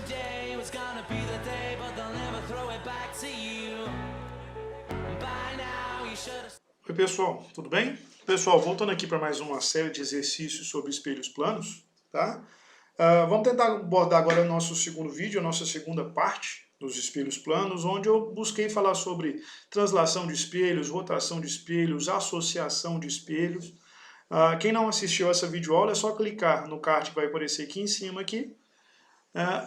today was gonna be the day, but they'll never throw it back to you. By now you should have... Oi pessoal, tudo bem? Pessoal, voltando aqui para mais uma série de exercícios sobre espelhos planos, tá? Vamos tentar abordar agora o nosso segundo vídeo, a nossa segunda parte dos espelhos planos, onde eu busquei falar sobre translação de espelhos, rotação de espelhos, associação de espelhos. Quem não assistiu essa videoaula é só clicar no card que vai aparecer aqui em cima,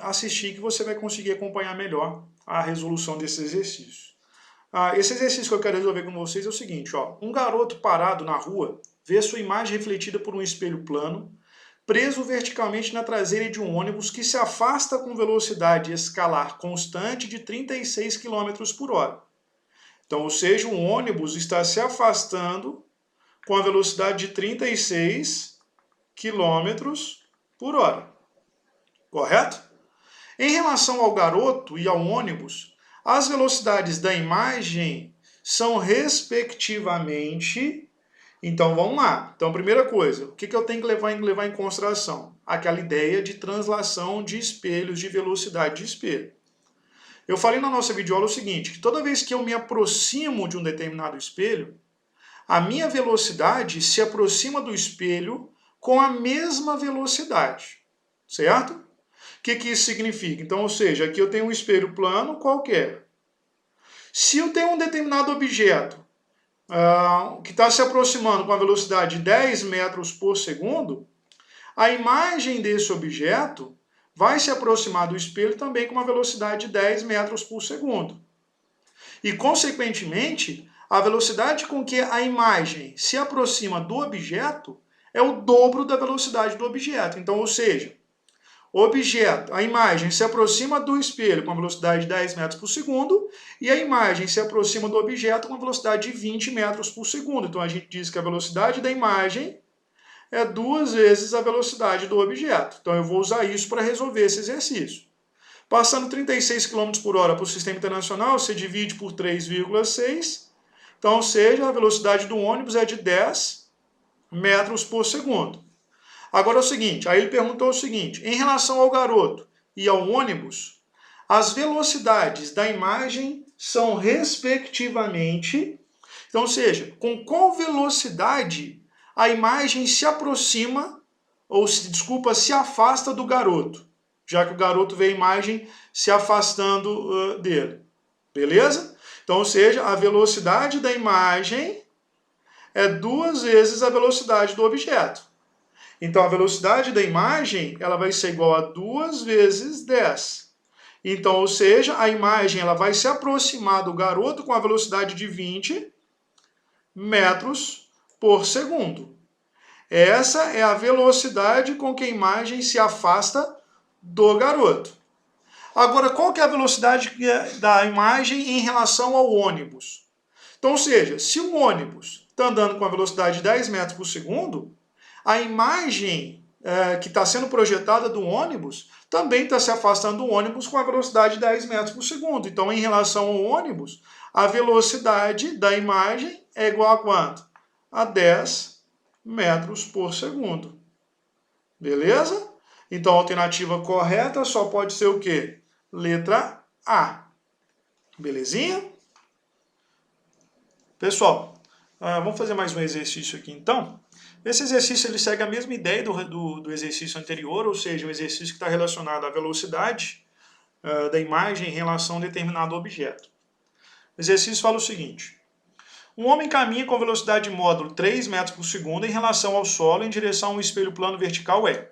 assistir que você vai conseguir acompanhar melhor a resolução desse exercício. Esse exercício que eu quero resolver com vocês é o seguinte, ó, um garoto parado na rua vê sua imagem refletida por um espelho plano, preso verticalmente na traseira de um ônibus que se afasta com velocidade escalar constante de 36 km por hora. Então, ou seja, um ônibus está se afastando com a velocidade de 36 km por hora. Correto? Em relação ao garoto e ao ônibus, as velocidades da imagem são respectivamente... Então vamos lá. Então, primeira coisa, o que eu tenho que levar em consideração? Aquela ideia de translação de espelhos, de velocidade de espelho. Eu falei na nossa videoaula o seguinte, que toda vez que eu me aproximo de um determinado espelho, a minha velocidade se aproxima do espelho com a mesma velocidade, certo? O que isso significa? Então, ou seja, aqui eu tenho um espelho plano qualquer. Se eu tenho um determinado objeto que está se aproximando com a velocidade de 10 metros por segundo, a imagem desse objeto vai se aproximar do espelho também com uma velocidade de 10 metros por segundo. E, consequentemente, a velocidade com que a imagem se aproxima do objeto é o dobro da velocidade do objeto. Então, ou seja, o objeto, a imagem se aproxima do espelho com a velocidade de 10 metros por segundo e a imagem se aproxima do objeto com a velocidade de 20 metros por segundo. Então a gente diz que a velocidade da imagem é 2 vezes a velocidade do objeto. Então eu vou usar isso para resolver esse exercício. Passando 36 km por hora para o sistema internacional, você divide por 3,6. Então, ou seja, a velocidade do ônibus é de 10 metros por segundo. Agora é o seguinte, aí ele perguntou o seguinte, em relação ao garoto e ao ônibus, as velocidades da imagem são respectivamente, então, ou seja, com qual velocidade a imagem se aproxima, se afasta do garoto, já que o garoto vê a imagem se afastando dele, beleza? Então, ou seja, a velocidade da imagem é 2 vezes a velocidade do objeto. Então, a velocidade da imagem ela vai ser igual a 2 vezes 10. Então, ou seja, a imagem ela vai se aproximar do garoto com a velocidade de 20 metros por segundo. Essa é a velocidade com que a imagem se afasta do garoto. Agora, qual que é a velocidade da imagem em relação ao ônibus? Então, ou seja, se o ônibus está andando com a velocidade de 10 metros por segundo, a imagem que está sendo projetada do ônibus também está se afastando do ônibus com a velocidade de 10 metros por segundo. Então, em relação ao ônibus, a velocidade da imagem é igual a quanto? A 10 metros por segundo. Beleza? Então, a alternativa correta só pode ser o quê? Letra A. Belezinha? Pessoal, vamos fazer mais um exercício aqui então. Esse exercício ele segue a mesma ideia do exercício anterior, ou seja, um exercício que está relacionado à velocidade da imagem em relação a um determinado objeto. O exercício fala o seguinte. Um homem caminha com velocidade de módulo 3 metros por segundo em relação ao solo em direção a um espelho plano vertical E,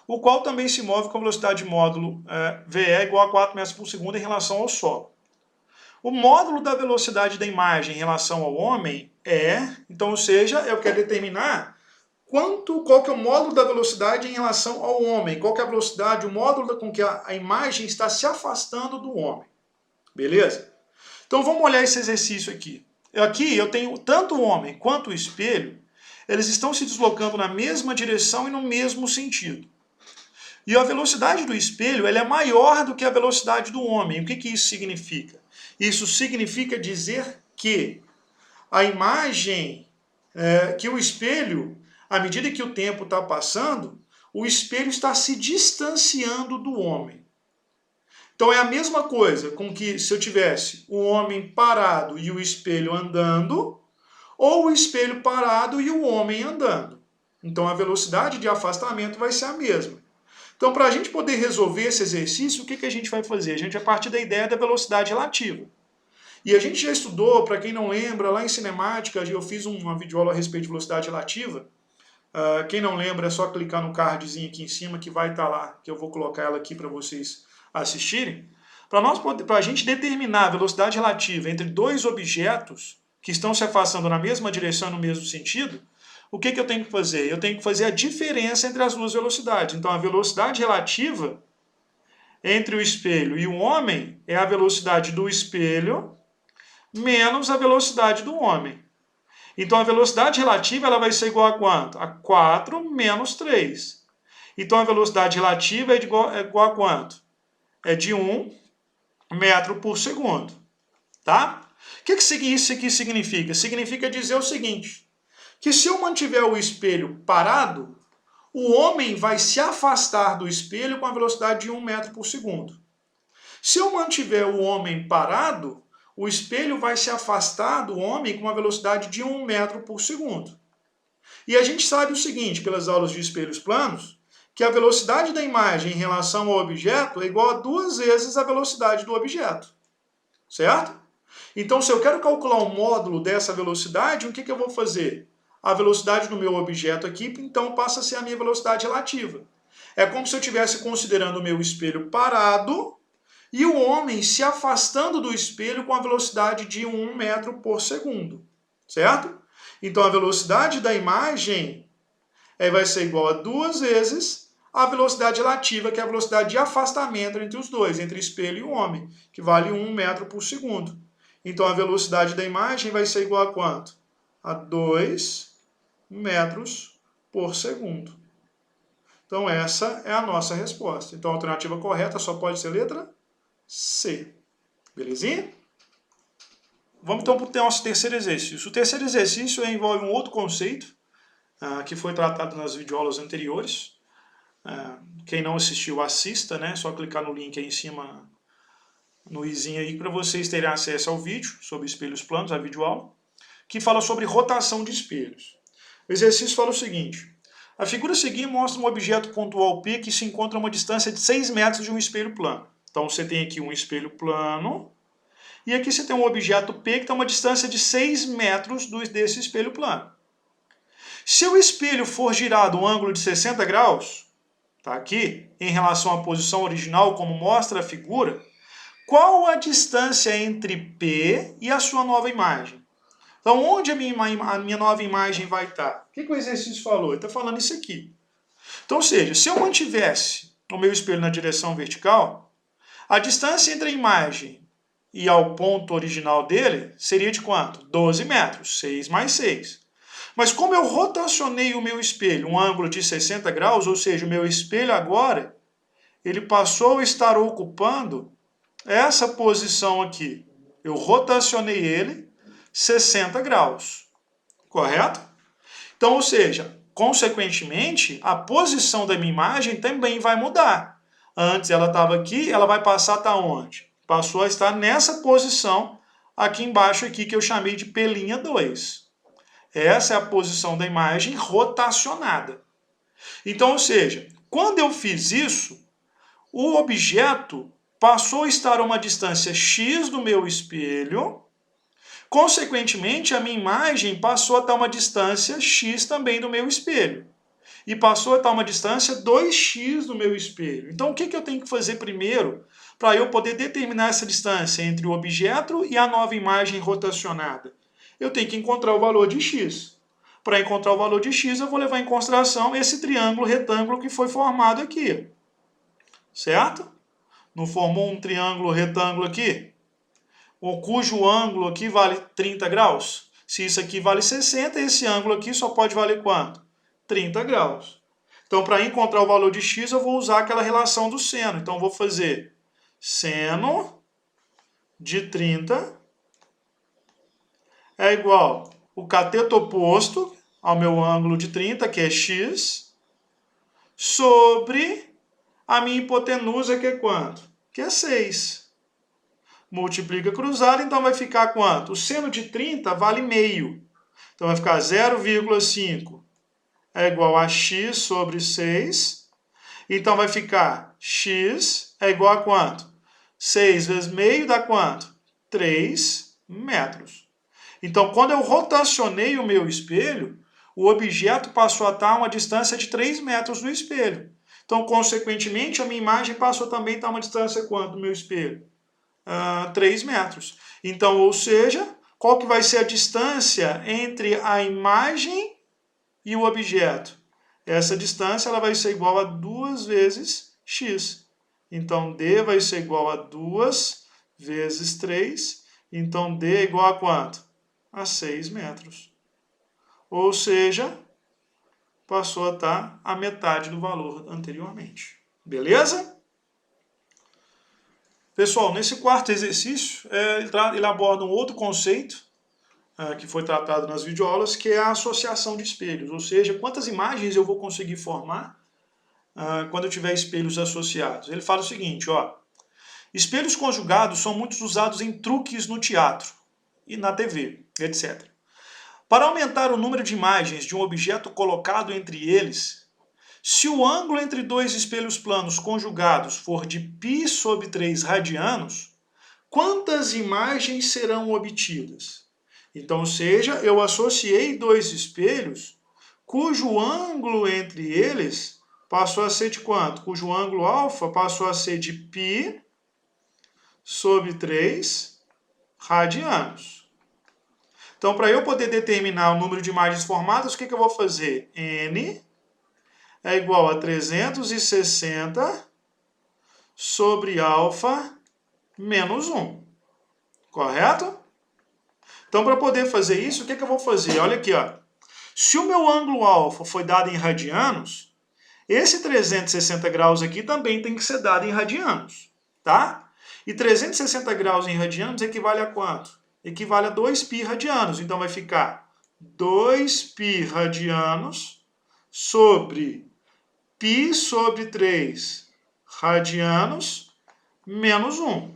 o qual também se move com velocidade de módulo VE igual a 4 metros por segundo em relação ao solo. O módulo da velocidade da imagem em relação ao homem então, ou seja, eu quero determinar qual que é o módulo da velocidade em relação ao homem, qual que é a velocidade, o módulo com que a imagem está se afastando do homem. Beleza? Então vamos olhar esse exercício aqui. Aqui eu tenho tanto o homem quanto o espelho, eles estão se deslocando na mesma direção e no mesmo sentido. E a velocidade do espelho ela é maior do que a velocidade do homem. O que isso significa? Isso significa dizer que a imagem, que o espelho, à medida que o tempo está passando, o espelho está se distanciando do homem. Então é a mesma coisa com que se eu tivesse o homem parado e o espelho andando, ou o espelho parado e o homem andando. Então a velocidade de afastamento vai ser a mesma. Então, para a gente poder resolver esse exercício, o que a gente vai fazer? A gente vai partir da ideia da velocidade relativa. E a gente já estudou, para quem não lembra, lá em cinemática, eu fiz uma videoaula a respeito de velocidade relativa. Quem não lembra, é só clicar no cardzinho aqui em cima que vai estar lá, que eu vou colocar ela aqui para vocês assistirem. Para a gente determinar a velocidade relativa entre dois objetos que estão se afastando na mesma direção, no mesmo sentido, o que eu tenho que fazer? Eu tenho que fazer a diferença entre as duas velocidades. Então, a velocidade relativa entre o espelho e o homem é a velocidade do espelho menos a velocidade do homem. Então, a velocidade relativa ela vai ser igual a quanto? A 4 menos 3. Então, a velocidade relativa é igual a quanto? É de 1 metro por segundo. Tá? O que isso aqui significa? Significa dizer o seguinte, que se eu mantiver o espelho parado, o homem vai se afastar do espelho com a velocidade de 1 metro por segundo. Se eu mantiver o homem parado, o espelho vai se afastar do homem com uma velocidade de 1 metro por segundo. E a gente sabe o seguinte, pelas aulas de espelhos planos, que a velocidade da imagem em relação ao objeto é igual a 2 vezes a velocidade do objeto. Certo? Então, se eu quero calcular o módulo dessa velocidade, o que eu vou fazer? A velocidade do meu objeto aqui, então, passa a ser a minha velocidade relativa. É como se eu estivesse considerando o meu espelho parado e o homem se afastando do espelho com a velocidade de 1 metro por segundo. Certo? Então, a velocidade da imagem vai ser igual a 2 vezes a velocidade relativa, que é a velocidade de afastamento entre os dois, entre o espelho e o homem, que vale 1 metro por segundo. Então, a velocidade da imagem vai ser igual a quanto? A 2 metros por segundo. Então, essa é a nossa resposta. Então, a alternativa correta só pode ser a letra C. Belezinha? Vamos então para o nosso terceiro exercício. O terceiro exercício envolve um outro conceito que foi tratado nas videoaulas anteriores. Quem não assistiu, assista, né? Só clicar no link aí em cima, no izinho aí, para vocês terem acesso ao vídeo sobre espelhos planos, a videoaula, que fala sobre rotação de espelhos. O exercício fala o seguinte: a figura a seguir mostra um objeto pontual P que se encontra a uma distância de 6 metros de um espelho plano. Então você tem aqui um espelho plano, e aqui você tem um objeto P que está a uma distância de 6 metros desse espelho plano. Se o espelho for girado um ângulo de 60 graus, tá aqui, em relação à posição original, como mostra a figura, qual a distância entre P e a sua nova imagem? Então, onde a minha nova imagem vai estar? O que o exercício falou? Ele está falando isso aqui. Então, ou seja, se eu mantivesse o meu espelho na direção vertical, a distância entre a imagem e ao ponto original dele seria de quanto? 12 metros, 6 mais 6. Mas como eu rotacionei o meu espelho um ângulo de 60 graus, ou seja, o meu espelho agora, ele passou a estar ocupando essa posição aqui. Eu rotacionei ele 60 graus, correto? Então, ou seja, consequentemente, a posição da minha imagem também vai mudar. Antes ela estava aqui, ela vai passar a estar onde? Passou a estar nessa posição aqui embaixo aqui que eu chamei de P'2. Essa é a posição da imagem rotacionada. Então, ou seja, quando eu fiz isso, o objeto passou a estar a uma distância x do meu espelho, consequentemente, a minha imagem passou a estar a uma distância x também do meu espelho. E passou a estar a uma distância 2x do meu espelho. Então, o que eu tenho que fazer primeiro para eu poder determinar essa distância entre o objeto e a nova imagem rotacionada? Eu tenho que encontrar o valor de x. Para encontrar o valor de x, eu vou levar em consideração esse triângulo retângulo que foi formado aqui. Certo? Não formou um triângulo retângulo aqui? Cujo ângulo aqui vale 30 graus? Se isso aqui vale 60, esse ângulo aqui só pode valer quanto? 30 graus. Então, para encontrar o valor de x, eu vou usar aquela relação do seno. Então, eu vou fazer seno de 30 é igual o cateto oposto ao meu ângulo de 30, que é x, sobre a minha hipotenusa, que é quanto? que é 6. Multiplica cruzado, então vai ficar quanto? O seno de 30 vale meio. Então vai ficar 0,5 é igual a x sobre 6. Então vai ficar x é igual a quanto? 6 vezes meio dá quanto? 3 metros. Então, quando eu rotacionei o meu espelho, o objeto passou a estar a uma distância de 3 metros do espelho. Então, consequentemente, a minha imagem passou também a estar a uma distância quanto do meu espelho? 3 metros. Então, ou seja, qual que vai ser a distância entre a imagem e o objeto? Essa distância ela vai ser igual a 2 vezes x. Então, D vai ser igual a 2 vezes 3. Então, D é igual a quanto? A 6 metros. Ou seja, passou a estar a metade do valor anteriormente. Beleza? Pessoal, nesse quarto exercício, ele aborda um outro conceito que foi tratado nas videoaulas, que é a associação de espelhos. Ou seja, quantas imagens eu vou conseguir formar quando eu tiver espelhos associados. Ele fala o seguinte, ó, espelhos conjugados são muito usados em truques no teatro e na TV, etc. Para aumentar o número de imagens de um objeto colocado entre eles, se o ângulo entre dois espelhos planos conjugados for de π sobre 3 radianos, quantas imagens serão obtidas? Então, ou seja, eu associei dois espelhos cujo ângulo entre eles passou a ser de quanto? Cujo ângulo alfa passou a ser de π sobre 3 radianos. Então, para eu poder determinar o número de imagens formadas, o que eu vou fazer? N é igual a 360 sobre alfa menos 1. Correto? Então, para poder fazer isso, o que eu vou fazer? Olha aqui, ó. Se o meu ângulo alfa foi dado em radianos, esse 360 graus aqui também tem que ser dado em radianos, tá? E 360 graus em radianos equivale a quanto? Equivale a 2π radianos. Então, vai ficar 2π radianos sobre π sobre 3 radianos menos 1.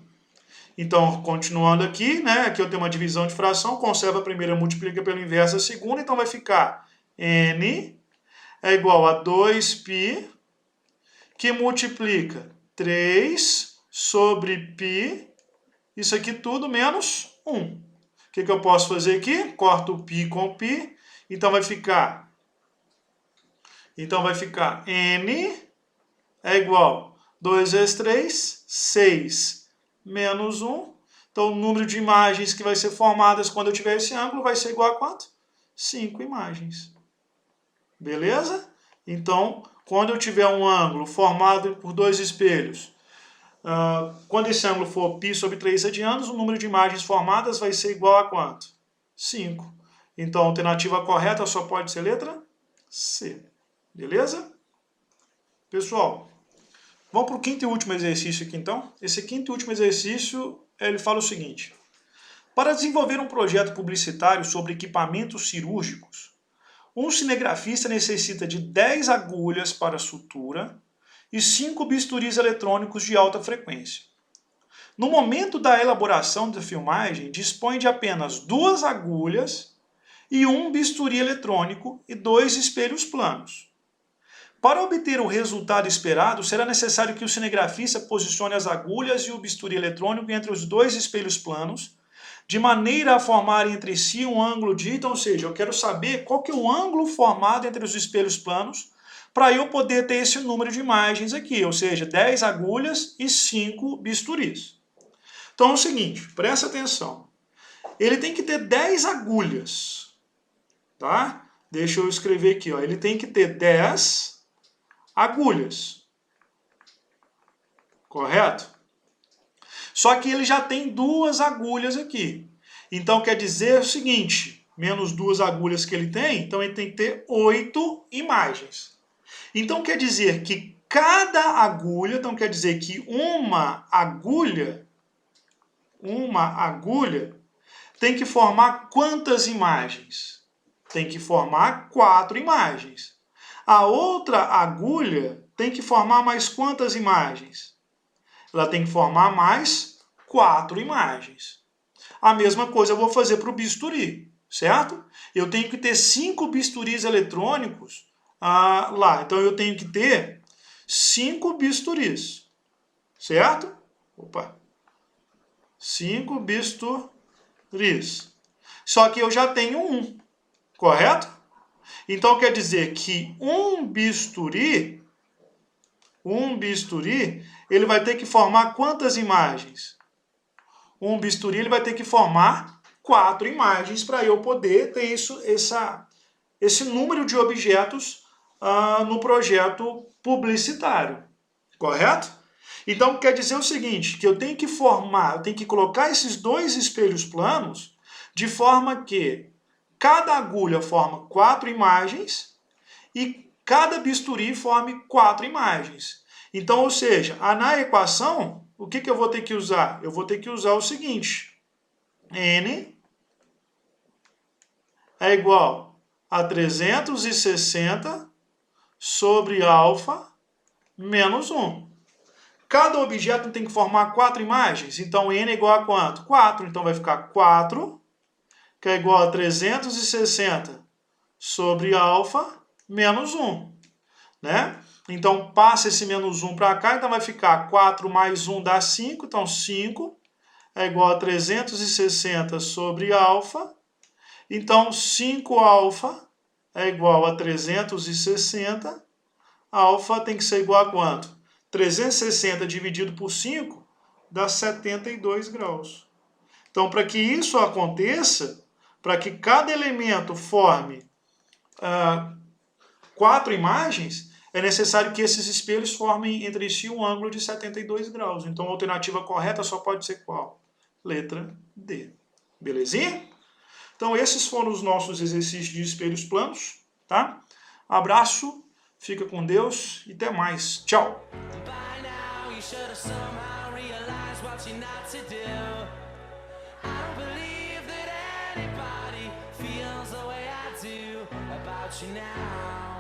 Então, continuando aqui, né? Aqui eu tenho uma divisão de fração, conserva a primeira, multiplica pelo inverso a segunda, então vai ficar N é igual a 2π, que multiplica 3 sobre π, isso aqui tudo menos 1. O que eu posso fazer aqui? Corto o π com π, então vai ficar N é igual a 2 vezes 3, 6 menos 1. Então, o número de imagens que vai ser formadas quando eu tiver esse ângulo vai ser igual a quanto? 5 imagens. Beleza? Então, quando eu tiver um ângulo formado por dois espelhos, quando esse ângulo for π sobre 3 radianos, o número de imagens formadas vai ser igual a quanto? 5. Então, a alternativa correta só pode ser letra C. Beleza? Pessoal, vamos para o quinto e último exercício aqui, então. Esse quinto e último exercício, ele fala o seguinte. Para desenvolver um projeto publicitário sobre equipamentos cirúrgicos, um cinegrafista necessita de 10 agulhas para sutura e 5 bisturis eletrônicos de alta frequência. No momento da elaboração da filmagem, dispõe de apenas 2 agulhas e 1 bisturi eletrônico e 2 espelhos planos. Para obter o resultado esperado, será necessário que o cinegrafista posicione as agulhas e o bisturi eletrônico entre os 2 espelhos planos, de maneira a formar entre si um ângulo dito, ou seja, eu quero saber qual que é o ângulo formado entre os espelhos planos, para eu poder ter esse número de imagens aqui, ou seja, 10 agulhas e 5 bisturis. Então é o seguinte, presta atenção. Ele tem que ter 10 agulhas, tá? Deixa eu escrever aqui, ó. Ele tem que ter 10 agulhas, correto? Só que ele já tem 2 agulhas aqui. Então quer dizer o seguinte, menos 2 agulhas que ele tem, então ele tem que ter 8 imagens. Então quer dizer que cada agulha, então quer dizer que uma agulha tem que formar quantas imagens? Tem que formar 4 imagens. A outra agulha tem que formar mais quantas imagens? Ela tem que formar mais 4 imagens. A mesma coisa eu vou fazer para o bisturi, certo? Eu tenho que ter 5 bisturis eletrônicos lá. Então eu tenho que ter 5 bisturis, certo? Opa! 5 bisturis. Só que eu já tenho um, correto? Então quer dizer que um bisturi, ele vai ter que formar quantas imagens? Um bisturi ele vai ter que formar 4 imagens para eu poder ter esse número de objetos no projeto publicitário, correto? Então quer dizer o seguinte, que eu tenho que colocar esses 2 espelhos planos de forma que cada agulha forma 4 imagens e cada bisturi forme 4 imagens. Então, ou seja, na equação, o que eu vou ter que usar? Eu vou ter que usar o seguinte, N é igual a 360 sobre alfa menos 1. Cada objeto tem que formar 4 imagens, então N é igual a quanto? 4, então vai ficar 4, que é igual a 360 sobre alfa menos 1, né? Então, passa esse menos 1 para cá, então vai ficar 4 mais 1 dá 5, então 5 é igual a 360 sobre alfa. Então, 5 alfa é igual a 360. Alfa tem que ser igual a quanto? 360 dividido por 5 dá 72 graus. Então, para que isso aconteça, para que cada elemento forme 4 imagens, é necessário que esses espelhos formem entre si um ângulo de 72 graus. Então, a alternativa correta só pode ser qual? Letra D. Belezinha? Então, esses foram os nossos exercícios de espelhos planos, tá? Abraço, fica com Deus e até mais. Tchau! You now